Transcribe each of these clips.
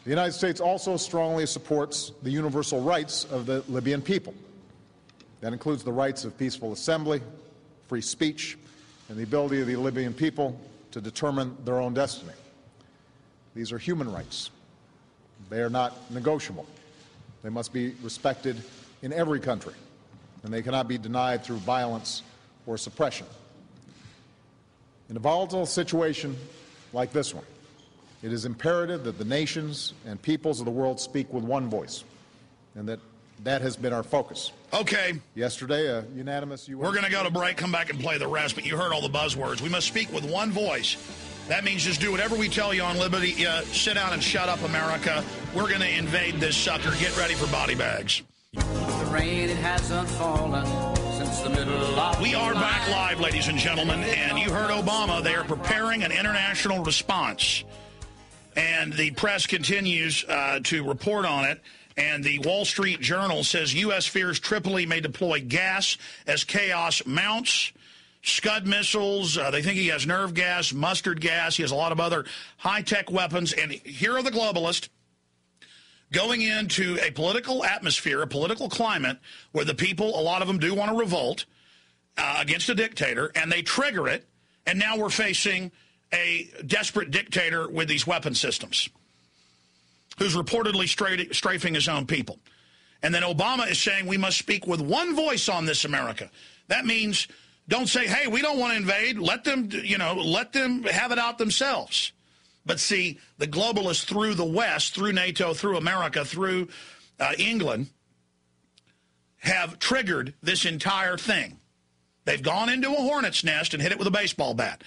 The United States also strongly supports the universal rights of the Libyan people. That includes the rights of peaceful assembly, free speech, and the ability of the Libyan people to determine their own destiny. These are human rights. They are not negotiable. They must be respected in every country, and they cannot be denied through violence or suppression. In a volatile situation like this one, it is imperative that the nations and peoples of the world speak with one voice, and that has been our focus. Okay. Yesterday, a unanimous U.S. We're going to go to break, come back and play the rest, but you heard all the buzzwords. We must speak with one voice. That means just do whatever we tell you on Liberty. Sit down and shut up, America. We're going to invade this sucker. Get ready for body bags. The rain, it hasn't fallen since the middle of We are back live, ladies and gentlemen, and you heard Obama. They are preparing an international response, and the press continues to report on it. And the Wall Street Journal says U.S. fears Tripoli may deploy gas as chaos mounts. Scud missiles, they think he has nerve gas, mustard gas. He has a lot of other high-tech weapons. And here are the globalists going into a political atmosphere, a political climate, where the people, a lot of them do want to revolt against a dictator, and they trigger it. And now we're facing a desperate dictator with these weapon systems who's reportedly strafing his own people. And then Obama is saying we must speak with one voice on this, America. That means don't say, hey, we don't want to invade. Let them, let them have it out themselves. But see, the globalists through the West, through NATO, through America, through England, have triggered this entire thing. They've gone into a hornet's nest and hit it with a baseball bat.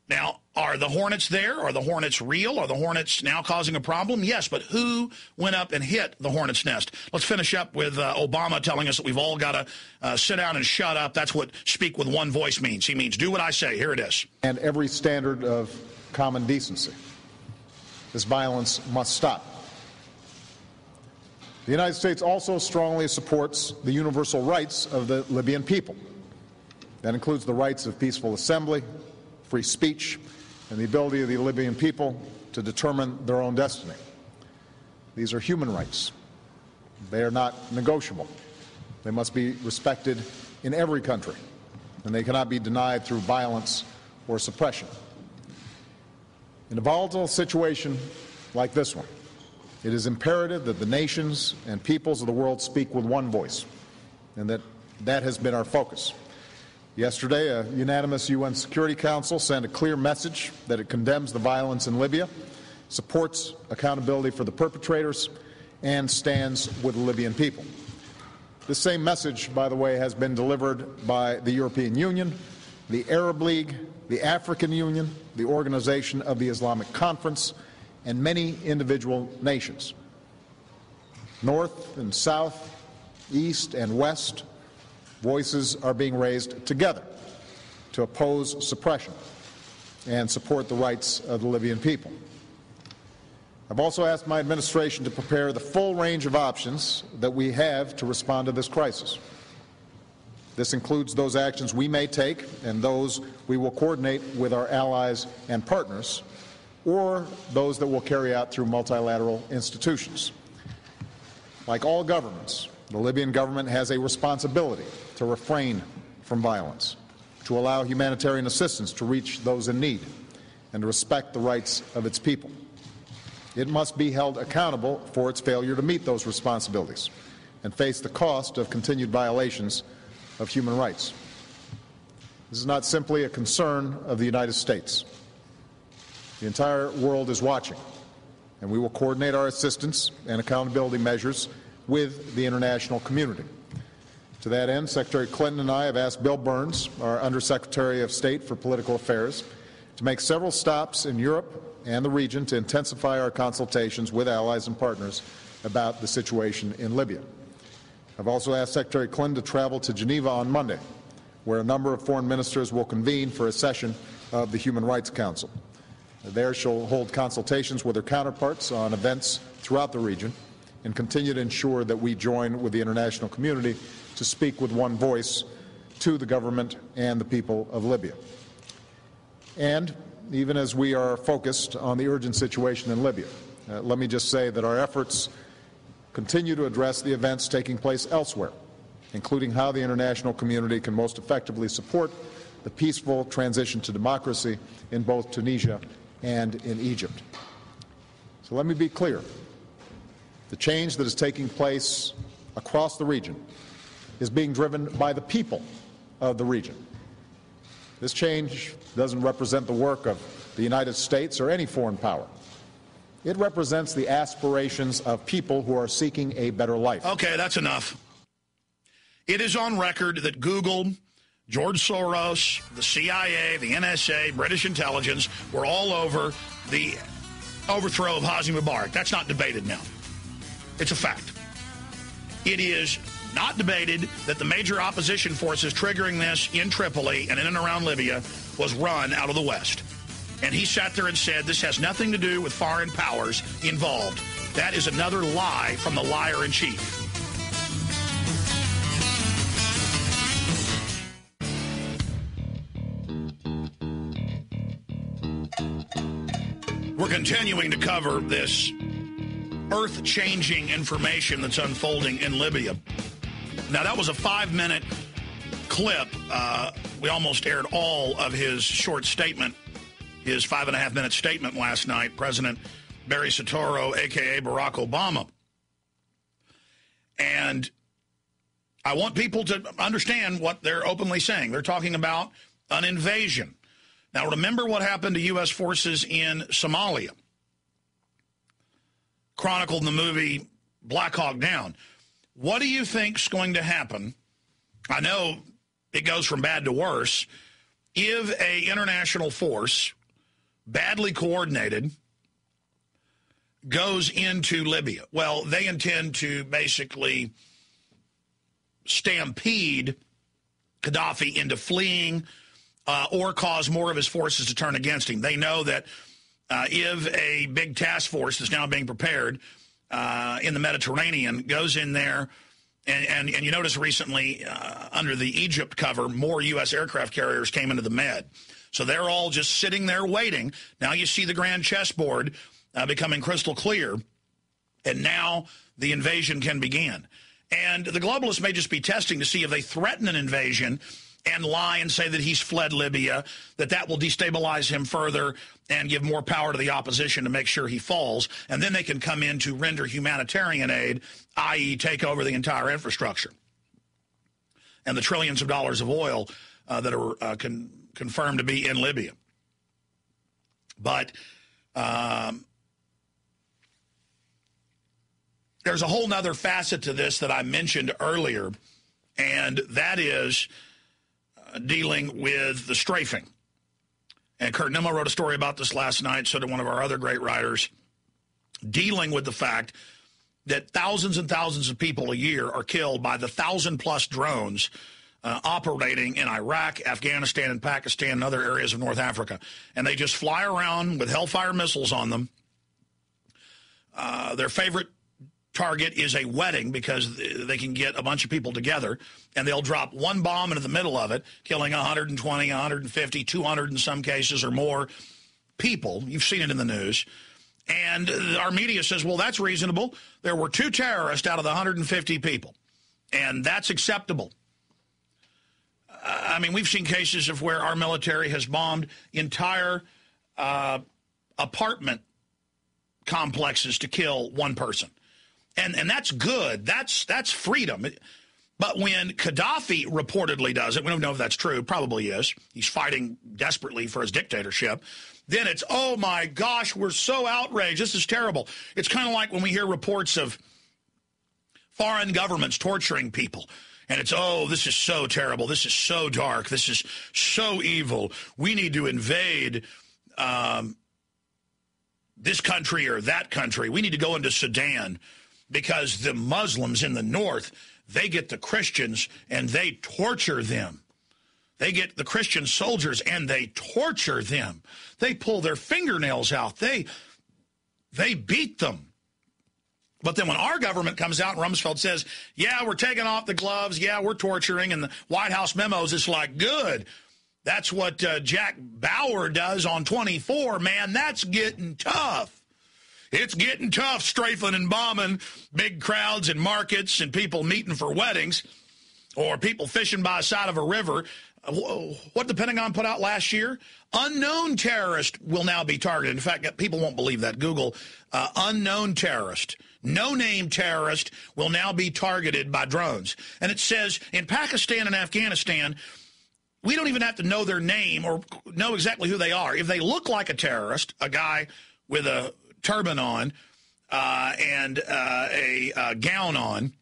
Now, are the hornets there? Are the hornets real? Are the hornets now causing a problem? Yes, but who went up and hit the hornet's nest? Let's finish up with Obama telling us that we've all got to sit down and shut up. That's what speak with one voice means. He means do what I say. Here it is. And every standard of common decency. This violence must stop. The United States also strongly supports the universal rights of the Libyan people. That includes the rights of peaceful assembly, free speech, and the ability of the Libyan people to determine their own destiny. These are human rights. They are not negotiable. They must be respected in every country, and they cannot be denied through violence or suppression. In a volatile situation like this one, it is imperative that the nations and peoples of the world speak with one voice, and that has been our focus. Yesterday, a unanimous UN Security Council sent a clear message that it condemns the violence in Libya, supports accountability for the perpetrators, and stands with the Libyan people. This same message, by the way, has been delivered by the European Union, the Arab League, the African Union, the Organization of the Islamic Conference, and many individual nations. North and south, east and west, voices are being raised together to oppose suppression and support the rights of the Libyan people. I've also asked my administration to prepare the full range of options that we have to respond to this crisis. This includes those actions we may take and those we will coordinate with our allies and partners, or those that we'll carry out through multilateral institutions. Like all governments, the Libyan government has a responsibility to refrain from violence, to allow humanitarian assistance to reach those in need, and to respect the rights of its people. It must be held accountable for its failure to meet those responsibilities and face the cost of continued violations of human rights. This is not simply a concern of the United States. The entire world is watching, and we will coordinate our assistance and accountability measures with the international community. To that end, Secretary Clinton and I have asked Bill Burns, our Undersecretary of State for Political Affairs, to make several stops in Europe and the region to intensify our consultations with allies and partners about the situation in Libya. I've also asked Secretary Clinton to travel to Geneva on Monday, where a number of foreign ministers will convene for a session of the Human Rights Council. There she'll hold consultations with her counterparts on events throughout the region and continue to ensure that we join with the international community to speak with one voice to the government and the people of Libya. And even as we are focused on the urgent situation in Libya, let me just say that our efforts continue to address the events taking place elsewhere, including how the international community can most effectively support the peaceful transition to democracy in both Tunisia and in Egypt. So let me be clear. The change that is taking place across the region is being driven by the people of the region. This change doesn't represent the work of the United States or any foreign power. It represents the aspirations of people who are seeking a better life. Okay, that's enough. It is on record that Google, George Soros, the CIA, the NSA, British intelligence were all over the overthrow of Hosni Mubarak. That's not debated now. It's a fact. It is not debated that the major opposition forces triggering this in Tripoli and in and around Libya was run out of the West. And he sat there and said this has nothing to do with foreign powers involved. That is another lie from the liar-in-chief. We're continuing to cover this earth-changing information that's unfolding in Libya. Now, that was a 5-minute clip. We almost aired all of his short statement, his 5.5-minute statement last night, President Barry Soetoro, a.k.a. Barack Obama. And I want people to understand what they're openly saying. They're talking about an invasion. Now, remember what happened to U.S. forces in Somalia, chronicled in the movie Black Hawk Down. What do you think's going to happen? I know it goes from bad to worse. If a international force, badly coordinated, goes into Libya, well, they intend to basically stampede Gaddafi into fleeing or cause more of his forces to turn against him. They know that if a big task force that's now being prepared in the Mediterranean goes in there, and you notice recently under the Egypt cover, more U.S. aircraft carriers came into the Med. So they're all just sitting there waiting. Now you see the grand chessboard becoming crystal clear, and now the invasion can begin. And the globalists may just be testing to see if they threaten an invasion and lie and say that he's fled Libya, that will destabilize him further and give more power to the opposition to make sure he falls. And then they can come in to render humanitarian aid, i.e. take over the entire infrastructure and the trillions of dollars of oil that are confirmed to be in Libya. But there's a whole nother facet to this that I mentioned earlier, and that is dealing with the strafing. And Kurt Nimmo wrote a story about this last night, so did one of our other great writers, dealing with the fact that thousands and thousands of people a year are killed by the 1,000-plus drones operating in Iraq, Afghanistan, and Pakistan and other areas of North Africa. And they just fly around with Hellfire missiles on them. Their favorite target is a wedding because they can get a bunch of people together, and they'll drop one bomb into the middle of it, killing 120, 150, 200 in some cases or more people. You've seen it in the news. And our media says, well, that's reasonable. There were 2 terrorists out of the 150 people, and that's acceptable. I mean, we've seen cases of where our military has bombed entire apartment complexes to kill one person. And that's good. That's freedom. But when Gaddafi reportedly does it, we don't know if that's true, probably is. He's fighting desperately for his dictatorship. Then it's, oh, my gosh, we're so outraged. This is terrible. It's kind of like when we hear reports of foreign governments torturing people. And it's, oh, this is so terrible. This is so dark. This is so evil. We need to invade this country or that country. We need to go into Sudan because the Muslims in the north, they get the Christians and they torture them. They get the Christian soldiers and they torture them. They pull their fingernails out. They beat them. But then when our government comes out and Rumsfeld says, yeah, we're taking off the gloves, yeah, we're torturing, and the White House memos, it's like, good. That's what Jack Bauer does on 24, man. That's getting tough. it's getting tough strafing and bombing big crowds in markets and people meeting for weddings or people fishing by the side of a river. What did the Pentagon put out last year? Unknown terrorist will now be targeted. In fact, people won't believe that. Google unknown terrorist. No-name terrorist will now be targeted by drones. And it says in Pakistan and Afghanistan, we don't even have to know their name or know exactly who they are. If they look like a terrorist, a guy with a turban on and a gown on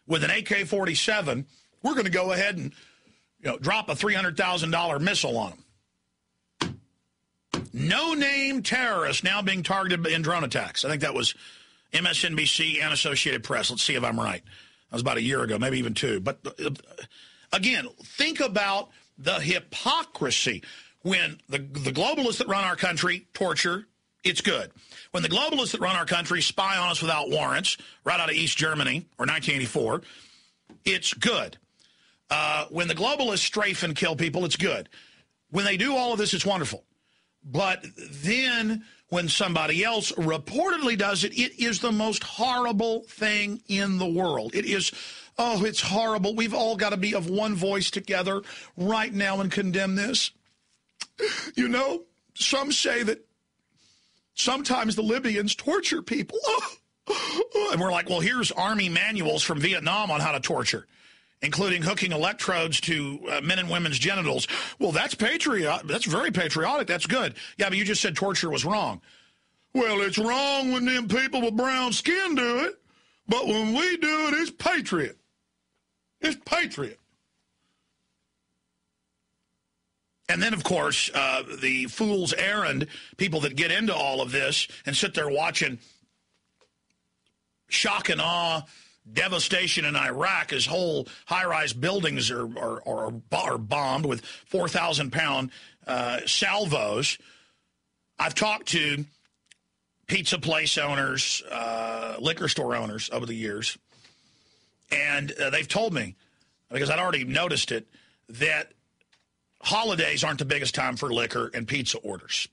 with an AK-47, we're going to go ahead and drop a $300,000 missile on them. No-name terrorists now being targeted in drone attacks. I think that was MSNBC and Associated Press. Let's see if I'm right. That was about a year ago, maybe even two. But again, think about the hypocrisy. When the globalists that run our country torture, it's good. When the globalists that run our country spy on us without warrants, right out of East Germany or 1984, it's good. When the globalists strafe and kill people, it's good. When they do all of this, it's wonderful. But then when somebody else reportedly does it, it is the most horrible thing in the world. It is, it's horrible. We've all got to be of one voice together right now and condemn this. Some say that sometimes the Libyans torture people. And we're like, well, here's army manuals from Vietnam on how to torture, including hooking electrodes to men and women's genitals. Well, that's patriotic. That's very patriotic. That's good. Yeah, but you just said torture was wrong. Well, it's wrong when them people with brown skin do it, but when we do it, it's patriot. It's patriot. And then, of course, the fool's errand, people that get into all of this and sit there watching shock and awe, devastation in Iraq as whole high-rise buildings are bombed with 4,000-pound salvos. I've talked to pizza place owners, liquor store owners over the years, and they've told me, because I'd already noticed it, that holidays aren't the biggest time for liquor and pizza orders.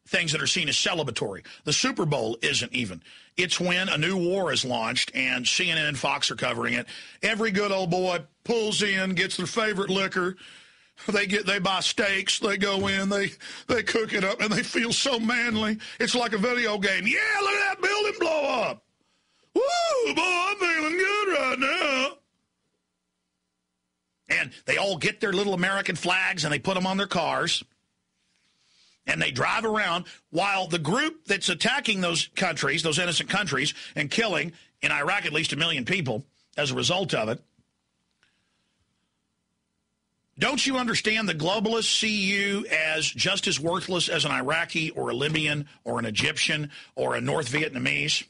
Things that are seen as celebratory. The Super Bowl isn't even. It's when a new war is launched, and CNN and Fox are covering it. Every good old boy pulls in, gets their favorite liquor. They buy steaks. They go in. They cook it up, and they feel so manly. It's like a video game. Yeah, look at that building blow up. Woo, boy, I'm feeling good right now. And they all get their little American flags, and they put them on their cars. And they drive around while the group that's attacking those countries, those innocent countries, and killing, in Iraq, at least 1 million people as a result of it. Don't you understand the globalists see you as just as worthless as an Iraqi or a Libyan or an Egyptian or a North Vietnamese?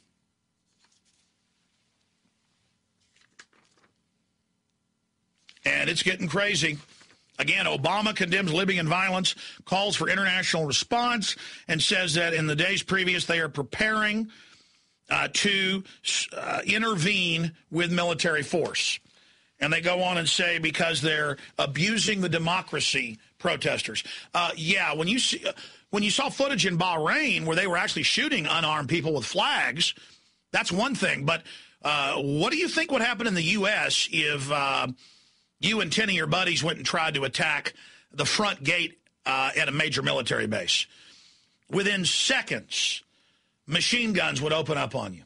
And it's getting crazy. Again, Obama condemns Libyan violence, calls for international response, and says that in the days previous they are preparing to intervene with military force. And they go on and say because they're abusing the democracy, protesters. Yeah, when you saw footage in Bahrain where they were actually shooting unarmed people with flags, that's one thing. But what do you think would happen in the U.S. if you and 10 of your buddies went and tried to attack the front gate at a major military base? Within seconds, machine guns would open up on you.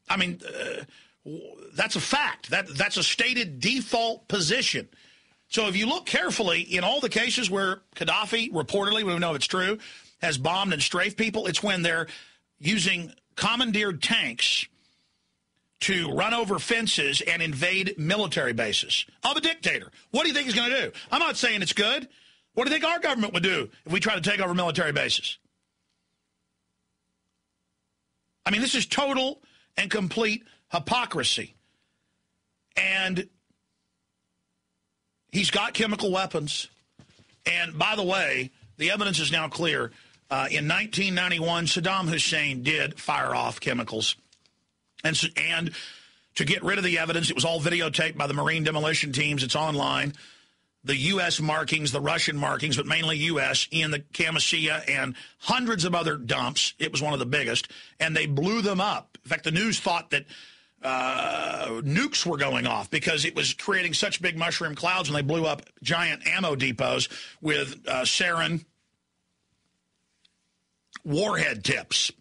I mean, that's a fact. That's a stated default position. So if you look carefully, in all the cases where Gaddafi, reportedly, we don't know if it's true, has bombed and strafed people, it's when they're using commandeered tanks to run over fences and invade military bases of a dictator. What do you think he's going to do? I'm not saying it's good. What do you think our government would do if we try to take over military bases? I mean, this is total and complete hypocrisy. And he's got chemical weapons. And by the way, the evidence is now clear. In 1991, Saddam Hussein did fire off chemicals. And to get rid of the evidence, it was all videotaped by the Marine demolition teams. It's online. the U.S. markings, the Russian markings, but mainly U.S. in the Camisea and hundreds of other dumps. It was one of the biggest, and they blew them up. In fact, the news thought that nukes were going off because it was creating such big mushroom clouds when they blew up giant ammo depots with sarin warhead tips.